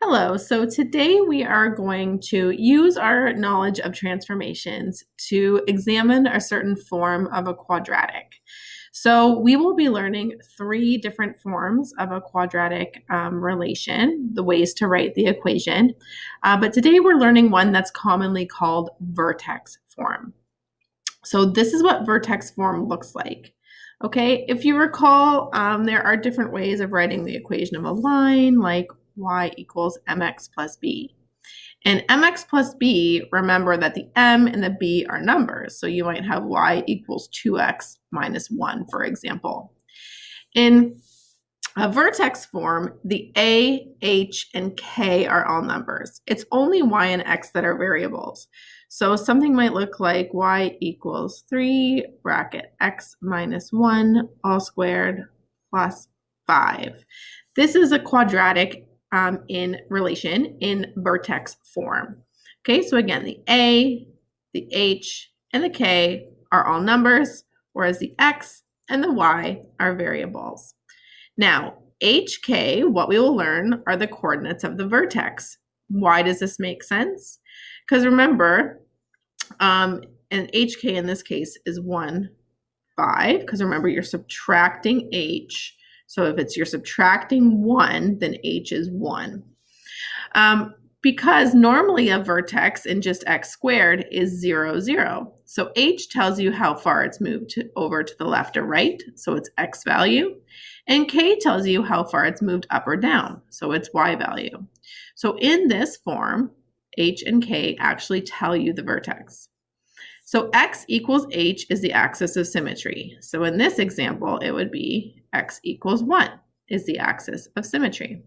Hello, so today we are going to use our knowledge of transformations to examine a certain form of a quadratic. So we will be learning three different forms of a quadratic relation, the ways to write the equation. But today we're learning one that's commonly called vertex form. So this is what vertex form looks like. Okay, if you recall, there are different ways of writing the equation of a line, like y equals mx plus b. And mx plus b, remember that the m and the b are numbers. So you might have y equals 2x minus 1, for example. In a vertex form, the a, h, and k are all numbers. It's only y and x that are variables. So something might look like y equals 3 bracket x minus 1 all squared plus 5. This is a quadratic in relation in vertex form. Okay, so again, the a, the h, and the k are all numbers, whereas the x and the y are variables. Now, hk, what we will learn are the coordinates of the vertex. Why does this make sense? Because remember, and hk in this case is 1, 5, because remember you're subtracting h. So if you're subtracting 1, then h is 1. Because normally a vertex in just x squared is 0, 0. So h tells you how far it's moved over to the left or right, so it's x value. And k tells you how far it's moved up or down, so it's y value. So in this form, h and k actually tell you the vertex. So x equals h is the axis of symmetry. So in this example, it would be x equals 1 is the axis of symmetry.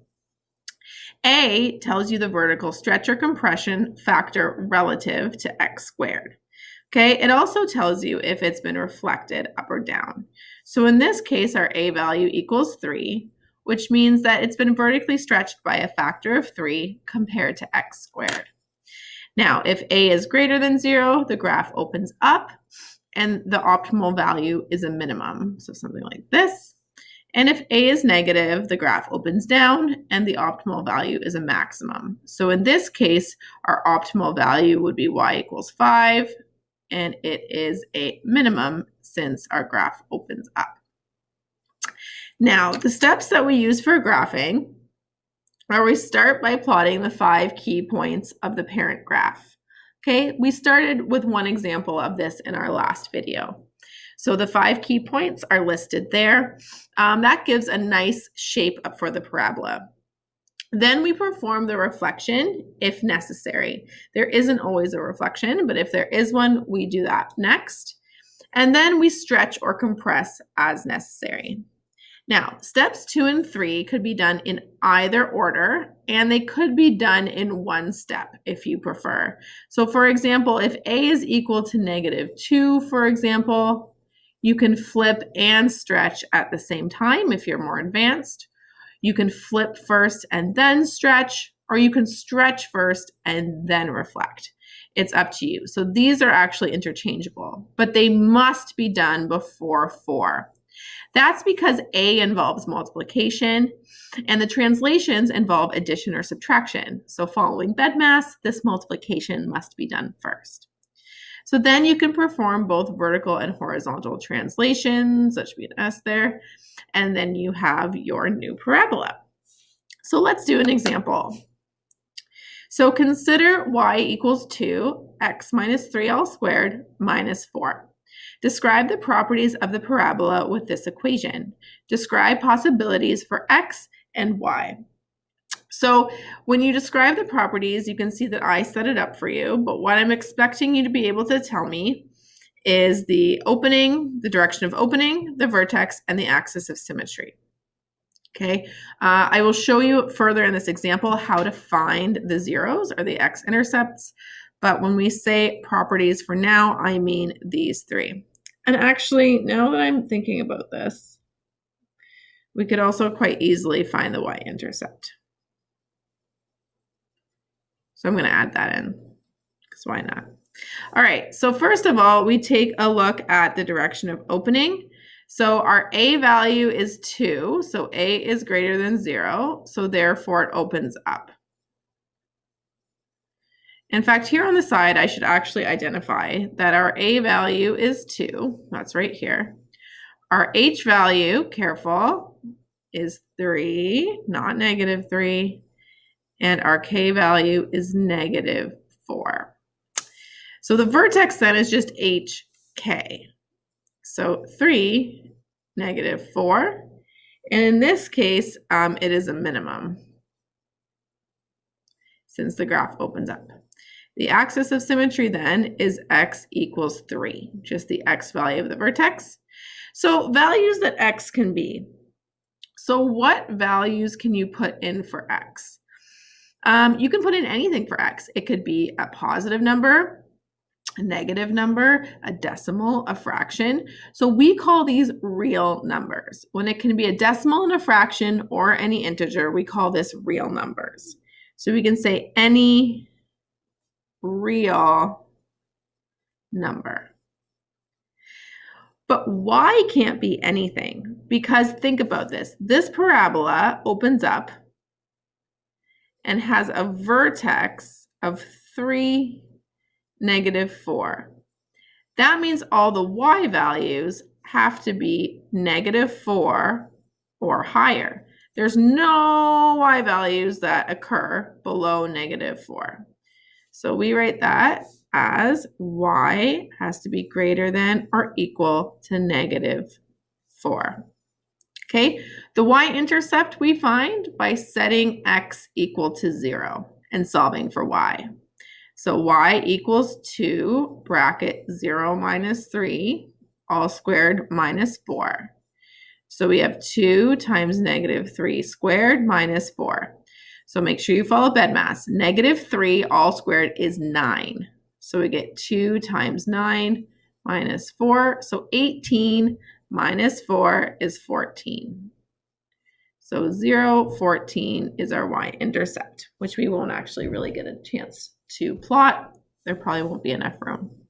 A tells you the vertical stretch or compression factor relative to x squared. Okay, it also tells you if it's been reflected up or down. So in this case, our a value equals 3, which means that it's been vertically stretched by a factor of 3 compared to x squared. Now, if a is greater than 0, the graph opens up and the optimal value is a minimum. So something like this. And if a is negative, the graph opens down and the optimal value is a maximum. So in this case, our optimal value would be y equals 5, and it is a minimum since our graph opens up. Now, the steps that we use for graphing are we start by plotting the 5 key points of the parent graph. Okay, we started with one example of this in our last video. So the 5 key points are listed there. That gives a nice shape for the parabola. Then we perform the reflection if necessary. There isn't always a reflection, but if there is one, we do that next. And then we stretch or compress as necessary. Now, steps 2 and 3 could be done in either order, and they could be done in one step if you prefer. So for example, if a is equal to -2, for example, you can flip and stretch at the same time if you're more advanced. You can flip first and then stretch, or you can stretch first and then reflect. It's up to you. So these are actually interchangeable, but they must be done before 4. That's because A involves multiplication and the translations involve addition or subtraction. So following BEDMAS, this multiplication must be done first. So then you can perform both vertical and horizontal translations, that should be an S there, and then you have your new parabola. So let's do an example. So consider y equals 2, x minus 3 all squared minus 4. Describe the properties of the parabola with this equation. Describe possibilities for x and y. So when you describe the properties, you can see that I set it up for you, but what I'm expecting you to be able to tell me is the opening, the direction of opening, the vertex, and the axis of symmetry. Okay, I will show you further in this example how to find the zeros or the x-intercepts, but when we say properties for now, I mean these 3. And actually, now that I'm thinking about this, we could also quite easily find the y-intercept. So I'm going to add that in, because why not? All right, so first of all, we take a look at the direction of opening. So our a value is 2, so a is greater than 0, so therefore it opens up. In fact, here on the side, I should actually identify that our A value is 2. That's right here. Our H value, careful, is 3, not -3. And our K value is -4. So the vertex then is just HK. So 3, -4. And in this case, it is a minimum since the graph opens up. The axis of symmetry then is x equals 3, just the x value of the vertex. So values that x can be. So what values can you put in for x? You can put in anything for x. It could be a positive number, a negative number, a decimal, a fraction. So we call these real numbers. When it can be a decimal and a fraction or any integer, we call this real numbers. So we can say any real number. But y can't be anything, because think about this. This parabola opens up and has a vertex of 3, -4. That means all the y values have to be -4 or higher. There's no y values that occur below -4. So we write that as y has to be greater than or equal to -4. Okay, the y-intercept we find by setting x equal to 0 and solving for y. So y equals 2, bracket 0 minus 3, all squared minus 4. So we have 2 times -3 squared minus 4. So make sure you follow BEDMAS. -3 all squared is 9. So we get 2 times 9 minus 4. So 18 minus 4 is 14. So 0, 14 is our y-intercept, which we won't actually really get a chance to plot. There probably won't be enough room.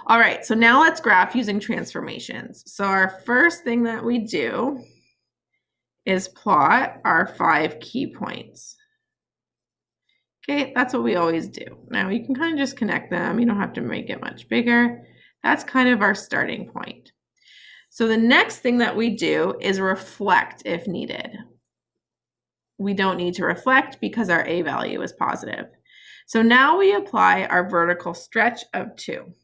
All right, so now let's graph using transformations. So our first thing that we do is plot our 5 key points. Okay, that's what we always do. Now you can kind of just connect them. You don't have to make it much bigger. That's kind of our starting point. So the next thing that we do is reflect if needed. We don't need to reflect because our A value is positive. So now we apply our vertical stretch of 2.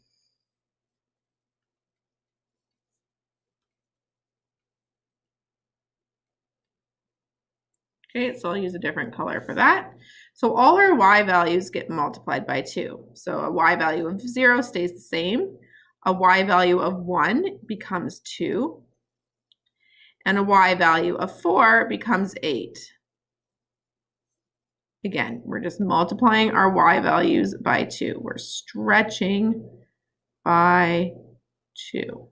Okay, so I'll use a different color for that. So all our y values get multiplied by 2. So a y value of 0 stays the same. A y value of 1 becomes 2. And a y value of 4 becomes 8. Again, we're just multiplying our y values by 2. We're stretching by 2.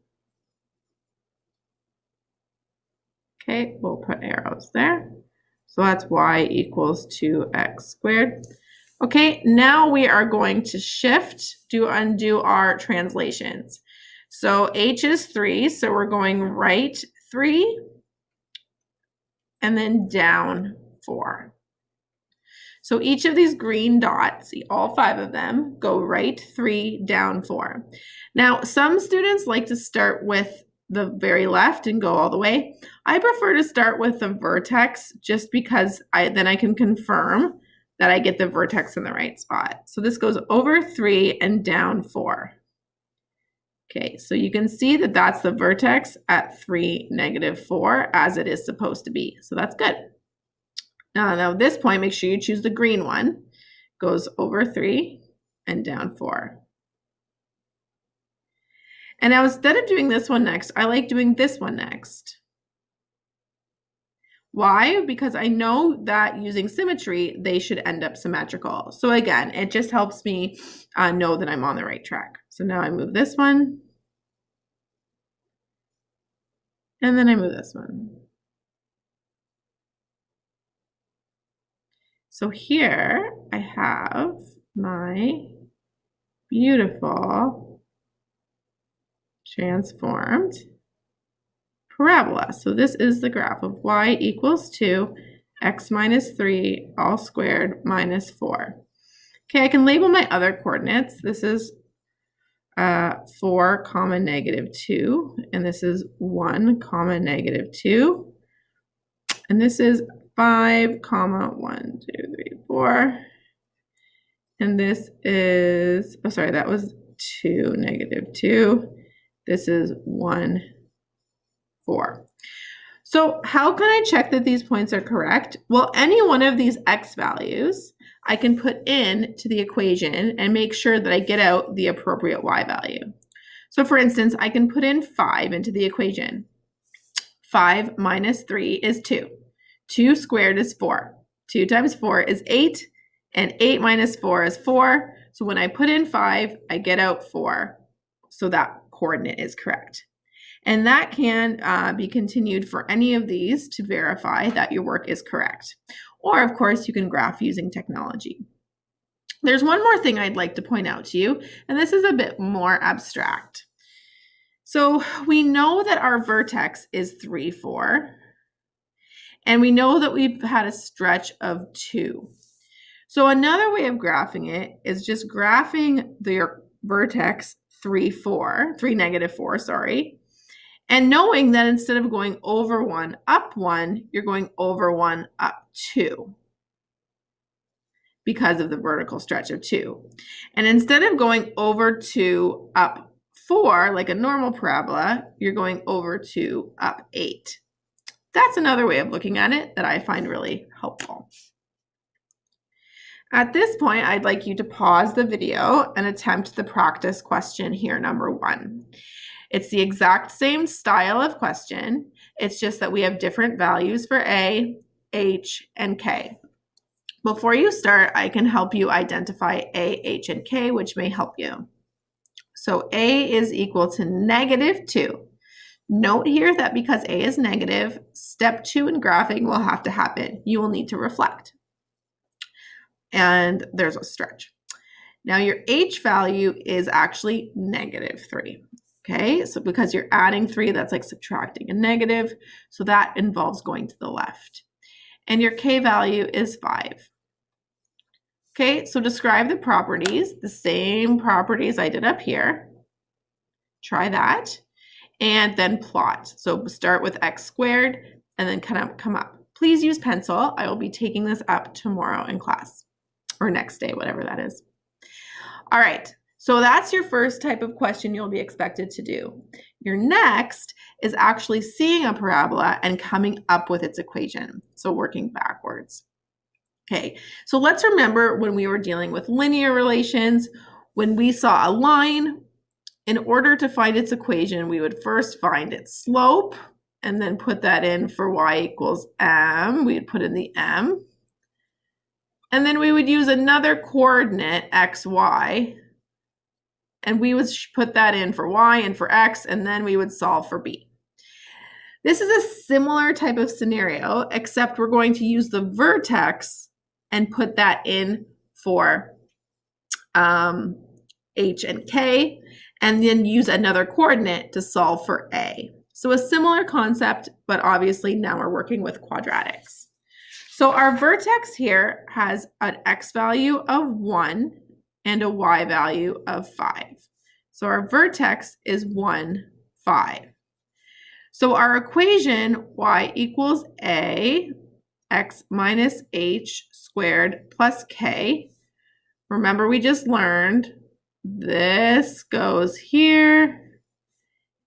Okay, we'll put arrows there. So that's y equals 2x squared. Okay, now we are going to shift to undo our translations. So h is 3, so we're going right 3 and then down 4. So each of these green dots, see all 5 of them, go right 3, down 4. Now, some students like to start with the very left and go all the way. I prefer to start with the vertex just because then I can confirm that I get the vertex in the right spot. So this goes over 3 and down 4. Okay, so you can see that that's the vertex at 3, -4 as it is supposed to be. So that's good. Now at this point, make sure you choose the green one. Goes over 3 and down 4. And now instead of doing this one next, I like doing this one next. Why? Because I know that using symmetry, they should end up symmetrical. So again, it just helps me know that I'm on the right track. So now I move this one. And then I move this one. So here I have my beautiful transformed parabola. So this is the graph of y equals 2, x minus 3, all squared minus 4. Okay, I can label my other coordinates. This is 4, comma, -2, and this is 1, comma, -2, and this is 5, comma, 1, 2, 3, 4, and this is, oh, sorry, that was 2, -2. This is 1, 4. So how can I check that these points are correct? Well, any one of these x values I can put in to the equation and make sure that I get out the appropriate y value. So for instance, I can put in 5 into the equation. 5 minus 3 is 2. 2 squared is 4. 2 times 4 is 8, and 8 minus 4 is 4. So when I put in 5, I get out 4. So that coordinate is correct. And that can be continued for any of these to verify that your work is correct. Or, of course, you can graph using technology. There's one more thing I'd like to point out to you, and this is a bit more abstract. So we know that our vertex is 3, 4, and we know that we've had a stretch of 2. So another way of graphing it is just graphing the vertex 3, 4, 3, -4, sorry, and knowing that instead of going over 1, up 1, you're going over 1, up 2 because of the vertical stretch of 2. And instead of going over 2, up 4, like a normal parabola, you're going over 2, up 8. That's another way of looking at it that I find really helpful. At this point, I'd like you to pause the video and attempt the practice question here, number 1. It's the exact same style of question. It's just that we have different values for A, H, and K. Before you start, I can help you identify A, H, and K, which may help you. So A is equal to -2. Note here that because A is negative, step 2 in graphing will have to happen. You will need to reflect. And there's a stretch. Now your H value is actually -3. Okay, so because you're adding 3, that's like subtracting a negative. So that involves going to the left. And your K value is 5. Okay, so describe the properties, the same properties I did up here. Try that. And then plot. So start with x squared and then kind of come up. Please use pencil. I will be taking this up tomorrow in class or next day, whatever that is. All right. So that's your first type of question you'll be expected to do. Your next is actually seeing a parabola and coming up with its equation. So working backwards. Okay, so let's remember when we were dealing with linear relations, when we saw a line, in order to find its equation, we would first find its slope and then put that in for y equals m. We'd put in the m. And then we would use another coordinate, x, y, and we would put that in for y and for x, and then we would solve for b. This is a similar type of scenario, except we're going to use the vertex and put that in for H and K, and then use another coordinate to solve for A. So a similar concept, but obviously now we're working with quadratics. So our vertex here has an x value of 1 and a y value of 5. So our vertex is 1, 5. So our equation y equals a x minus h squared plus k. Remember, we just learned this goes here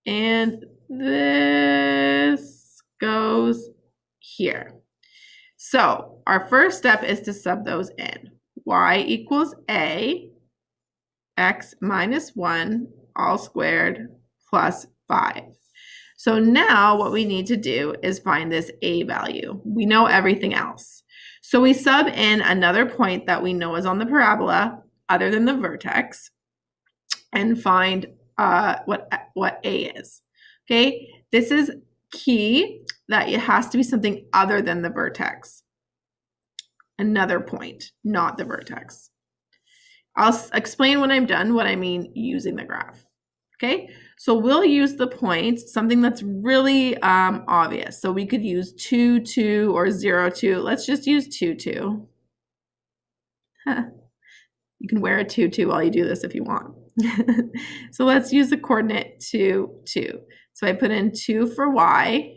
and this goes here. So our first step is to sub those in. Y equals a x minus 1 all squared plus 5. So now what we need to do is find this a value. We know everything else. So we sub in another point that we know is on the parabola other than the vertex and find what a is. Okay, this is key that it has to be something other than the vertex. Another point, not the vertex. I'll explain when I'm done what I mean using the graph. Okay, so we'll use the points, something that's really obvious. So we could use 2, 2, or 0, 2. Let's just use 2, 2. You can wear a tutu while you do this if you want. So let's use the coordinate 2, 2. So I put in 2 for y.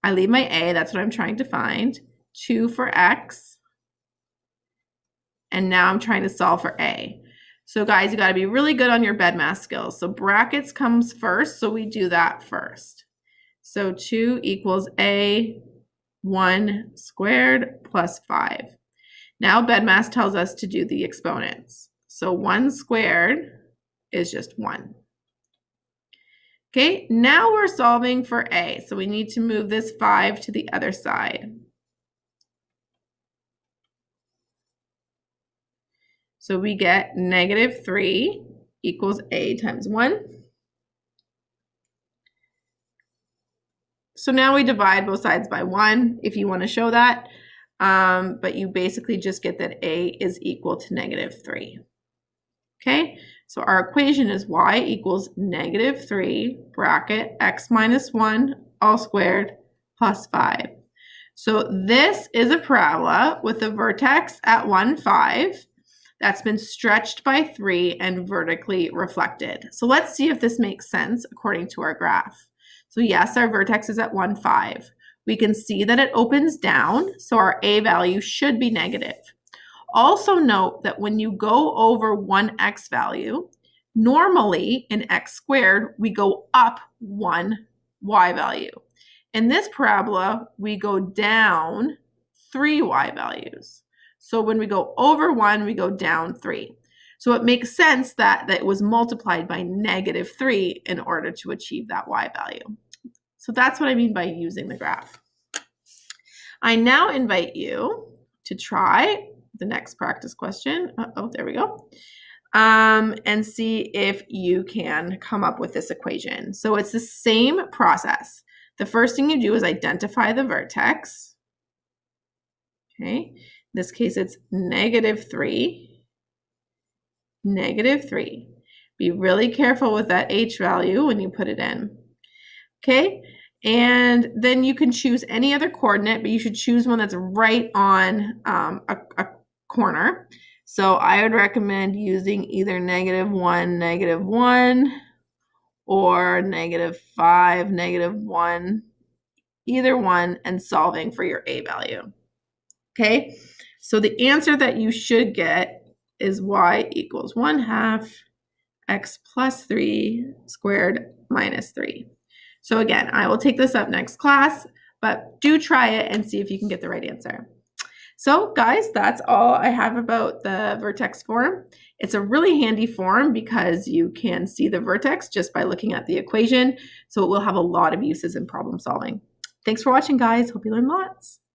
I leave my a, that's what I'm trying to find. 2 for x. And now I'm trying to solve for a. So guys, you got to be really good on your BEDMAS skills. So brackets comes first, so we do that first. So 2 equals a 1 squared plus 5. Now BEDMAS tells us to do the exponents. So 1 squared is just 1. Okay, now we're solving for a. So we need to move this 5 to the other side. So we get negative 3 equals a times 1. So now we divide both sides by 1 if you want to show that. But you basically just get that a is equal to negative 3. Okay, so our equation is y equals negative 3 bracket x minus 1 all squared plus 5. So this is a parabola with a vertex at 1, 5 that's been stretched by 3 and vertically reflected. So let's see if this makes sense according to our graph. So yes, our vertex is at 1, 5. We can see that it opens down, so our a value should be negative. Also note that when you go over one x value, normally in x squared, we go up 1 y value. In this parabola, we go down 3 y values. So when we go over 1, we go down 3. So it makes sense that it was multiplied by negative 3 in order to achieve that y value. So that's what I mean by using the graph. I now invite you to try the next practice question. Oh, there we go. And see if you can come up with this equation. So it's the same process. The first thing you do is identify the vertex. Okay. In this case, it's negative 3. Negative 3. Be really careful with that h value when you put it in. Okay. And then you can choose any other coordinate, but you should choose one that's right on a corner. So I would recommend using either -1, -1, or -5, -1, either one, and solving for your a value. Okay, so the answer that you should get is y equals 1/2 x plus 3 squared minus 3. So again, I will take this up next class, but do try it and see if you can get the right answer. So guys, that's all I have about the vertex form. It's a really handy form because you can see the vertex just by looking at the equation. So it will have a lot of uses in problem solving. Thanks for watching, guys. Hope you learned lots.